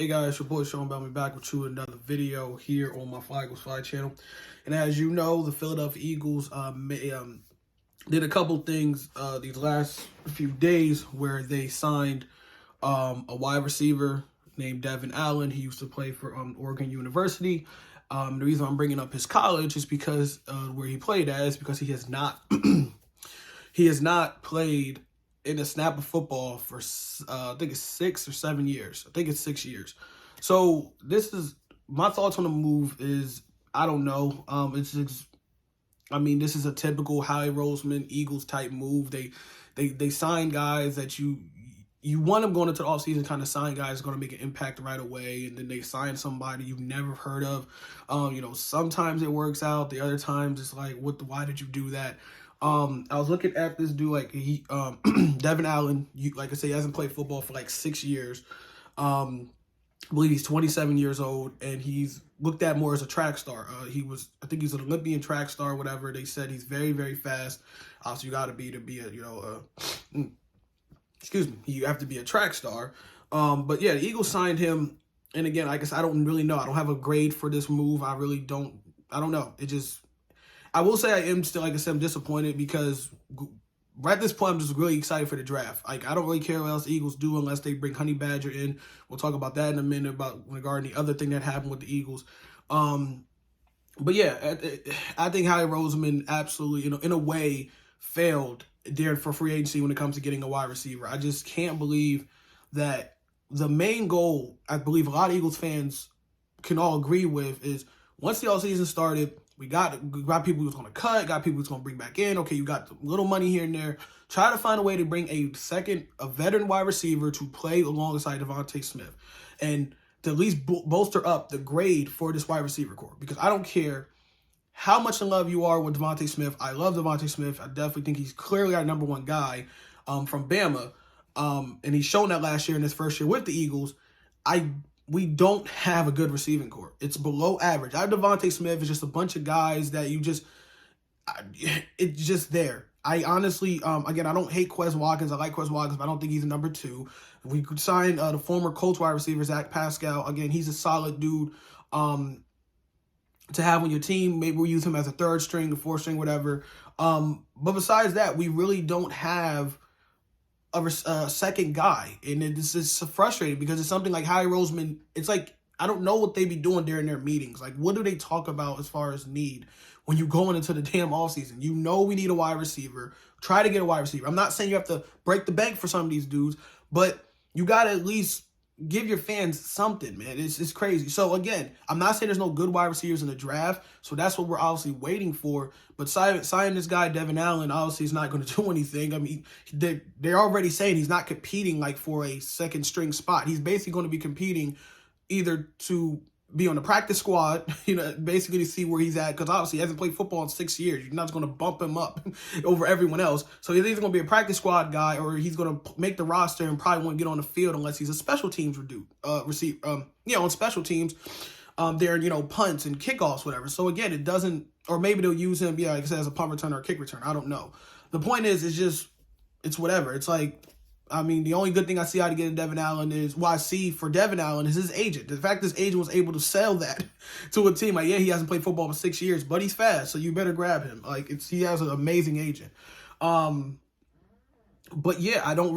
Hey guys, your boy Sean Bellamy back with you another video here on my Fly Eagles Fly channel. And as you know, the Philadelphia Eagles did a couple things these last few days where they signed a wide receiver named Devin Allen. He used to play for Oregon University. The reason I'm bringing up his college is because where he played at is because he has not he has not played in a snap of football for I think it's 6 or 7 years. I think it's 6 years. So this is my thoughts on the move. Is I don't know. This is a typical Howie Roseman Eagles type move. They sign guys that you want them going into the offseason, kind of sign guys going to make an impact right away, and then they sign somebody you've never heard of. Sometimes it works out. The other times it's like, why did you do that? I was looking at this dude, like Devin Allen, like I say, he hasn't played football for like 6 years. I believe he's 27 years old, and he's looked at more as a track star. I think he's an Olympian track star, whatever. They said he's very, very fast. So you got to be you have to be a track star. But yeah, the Eagles signed him. And again, I guess I don't really know. I don't have a grade for this move. I don't know. I will say I am still, like I said, I'm disappointed because right at this point, I'm just really excited for the draft. Like, I don't really care what else the Eagles do unless they bring Honey Badger in. We'll talk about that in a minute regarding the other thing that happened with the Eagles. But yeah, I think Howie Roseman absolutely, in a way, failed there for free agency when it comes to getting a wide receiver. I just can't believe that the main goal, I believe a lot of Eagles fans can all agree with, is once the offseason started, we got people who's going to cut, got people who's going to bring back in. Okay, you got a little money here and there. Try to find a way to bring a veteran wide receiver to play alongside DeVonta Smith and to at least bolster up the grade for this wide receiver core. Because I don't care how much in love you are with DeVonta Smith. I love DeVonta Smith. I definitely think he's clearly our number one guy from Bama. And he's shown that last year in his first year with the Eagles. We don't have a good receiving core. It's below average. Our DeVonta Smith is just a bunch of guys that it's just there. I honestly, again, I don't hate Quez Watkins. I like Quez Watkins, but I don't think he's a number 2. We could sign the former Colts wide receiver, Zach Pascal. Again, he's a solid dude to have on your team. Maybe we'll use him as a 3rd string, a 4th string, whatever. But besides that, we really don't have a second guy, and it's just frustrating because it's something like Howie Roseman. It's like, I don't know what they be doing during their meetings. Like, what do they talk about as far as need when you going into the damn offseason? You know we need a wide receiver. Try to get a wide receiver. I'm not saying you have to break the bank for some of these dudes, but you got to at least give your fans something, man. It's crazy. So, again, I'm not saying there's no good wide receivers in the draft, so that's what we're obviously waiting for. But signing this guy, Devin Allen, obviously is not going to do anything. I mean, they're already saying he's not competing, like, for a second-string spot. He's basically going to be competing either to be on the practice squad, basically to see where he's at, because obviously he hasn't played football in 6 years. You're not just going to bump him up over everyone else. So he's either going to be a practice squad guy or he's going to make the roster and probably won't get on the field unless he's a special teams on special teams, there, punts and kickoffs, whatever. So again, it doesn't, or maybe they'll use him, like I said, as a punt return or a kick return. I don't know. The point is, it's whatever. It's like, I mean, the only good thing I see out of getting Devin Allen is, I see for Devin Allen is his agent. The fact his agent was able to sell that to a team. Like, yeah, he hasn't played football for 6 years, but he's fast, so you better grab him. Like, he has an amazing agent. But yeah, I don't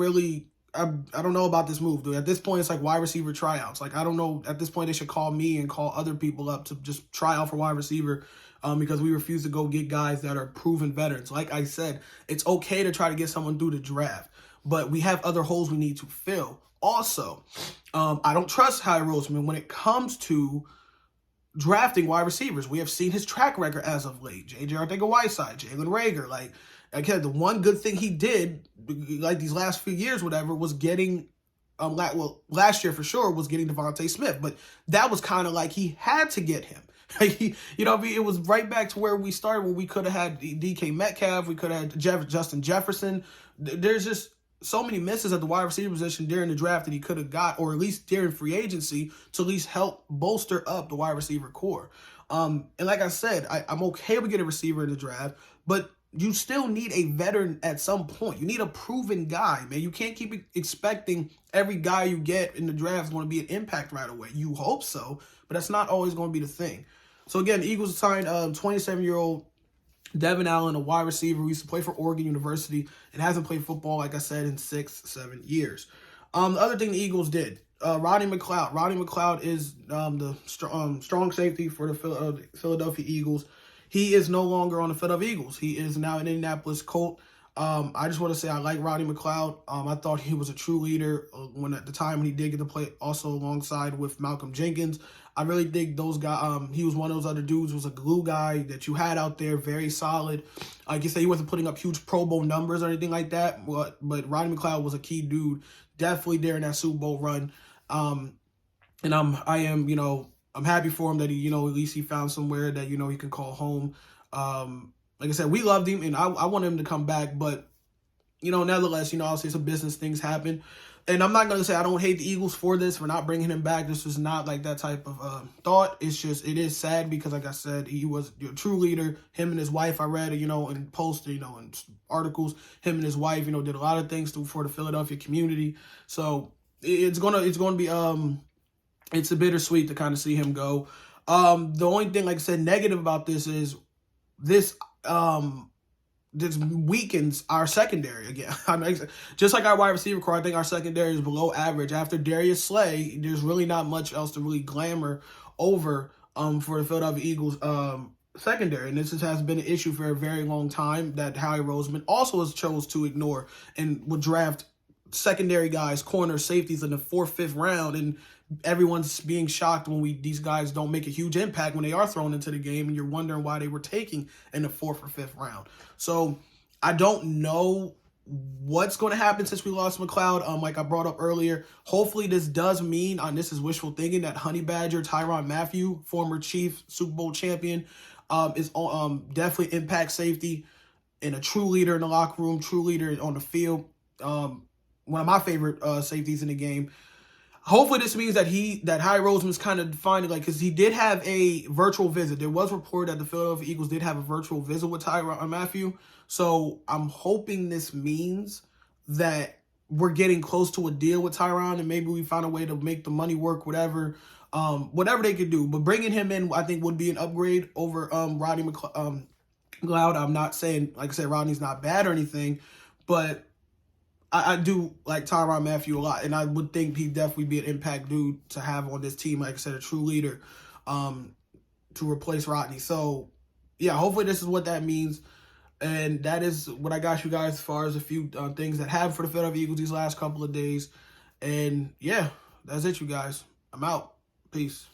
know about this move, dude. At this point, it's like wide receiver tryouts. Like, I don't know. At this point, they should call me and call other people up to just try out for wide receiver because we refuse to go get guys that are proven veterans. Like I said, it's okay to try to get someone through the draft, but we have other holes we need to fill. Also, I don't trust Howie Roseman when it comes to drafting wide receivers. We have seen his track record as of late. J.J. Arcega-Whiteside, Jalen Reagor. Like the one good thing he did, like these last few years, whatever, was getting, last year for sure, was getting DeVonta Smith. But that was kind of like he had to get him. It was right back to where we started when we could have had DK Metcalf. We could have had Justin Jefferson. There's just so many misses at the wide receiver position during the draft that he could have got, or at least during free agency, to at least help bolster up the wide receiver core. And like I said, I'm okay with getting a receiver in the draft, but you still need a veteran at some point. You need a proven guy, man. You can't keep expecting every guy you get in the draft is going to be an impact right away. You hope so, but that's not always going to be the thing. So again, the Eagles signed 27-year-old Devin Allen, a wide receiver who used to play for Oregon University and hasn't played football, like I said, in 6-7 years. The other thing the Eagles did, Rodney McLeod. Rodney McLeod is the strong safety for the Philadelphia Eagles. He is no longer on the Philadelphia Eagles. He is now an Indianapolis Colt. I just want to say I like Rodney McLeod. I thought he was a true leader at the time when he did get to play also alongside with Malcolm Jenkins. I really think those guys, he was one of those other dudes, was a glue guy that you had out there, very solid. Like you said, he wasn't putting up huge Pro Bowl numbers or anything like that, but Rodney McLeod was a key dude, definitely during that Super Bowl run. And I'm happy for him that he, at least he found somewhere that, he can call home. Like I said, we loved him, and I want him to come back, but, nevertheless, obviously some business things happen. And I'm not going to say I don't hate the Eagles for this, for not bringing him back. This was not like that type of thought. It's just, it is sad because, like I said, he was a true leader. Him and his wife, I read, in posts, in articles, him and his wife, did a lot of things for the Philadelphia community. So it's going to be, it's a bittersweet to kind of see him go. The only thing, like I said, negative about this is this weakens our secondary again. Just like our wide receiver core, I think our secondary is below average. After Darius Slay, there's really not much else to really glamour over for the Philadelphia Eagles secondary. And this has been an issue for a very long time that Howie Roseman also has chose to ignore and would draft secondary guys, corners, safeties in the 4th, 5th round, and everyone's being shocked when these guys don't make a huge impact when they are thrown into the game, and you're wondering why they were taking in the 4th or 5th round. So I don't know what's going to happen since we lost McLeod. Like I brought up earlier, hopefully this does mean, this is wishful thinking, that Honey Badger Tyrann Mathieu, former Chief Super Bowl champion, is definitely impact safety and a true leader in the locker room, true leader on the field. One of my favorite safeties in the game. Hopefully this means that Howie Roseman's kind of finding, because he did have a virtual visit. There was report that the Philadelphia Eagles did have a virtual visit with Tyrann Mathieu. So I'm hoping this means that we're getting close to a deal with Tyrann, and maybe we find a way to make the money work, whatever they could do. But bringing him in, I think, would be an upgrade over Rodney McLeod. I'm not saying, like I said, Rodney's not bad or anything, but I do like Tyrann Mathieu a lot, and I would think he'd definitely be an impact dude to have on this team. Like I said, a true leader to replace Rodney. So, yeah, hopefully this is what that means. And that is what I got you guys as far as a few things that happened for the Philadelphia Eagles these last couple of days. And, yeah, that's it, you guys. I'm out. Peace.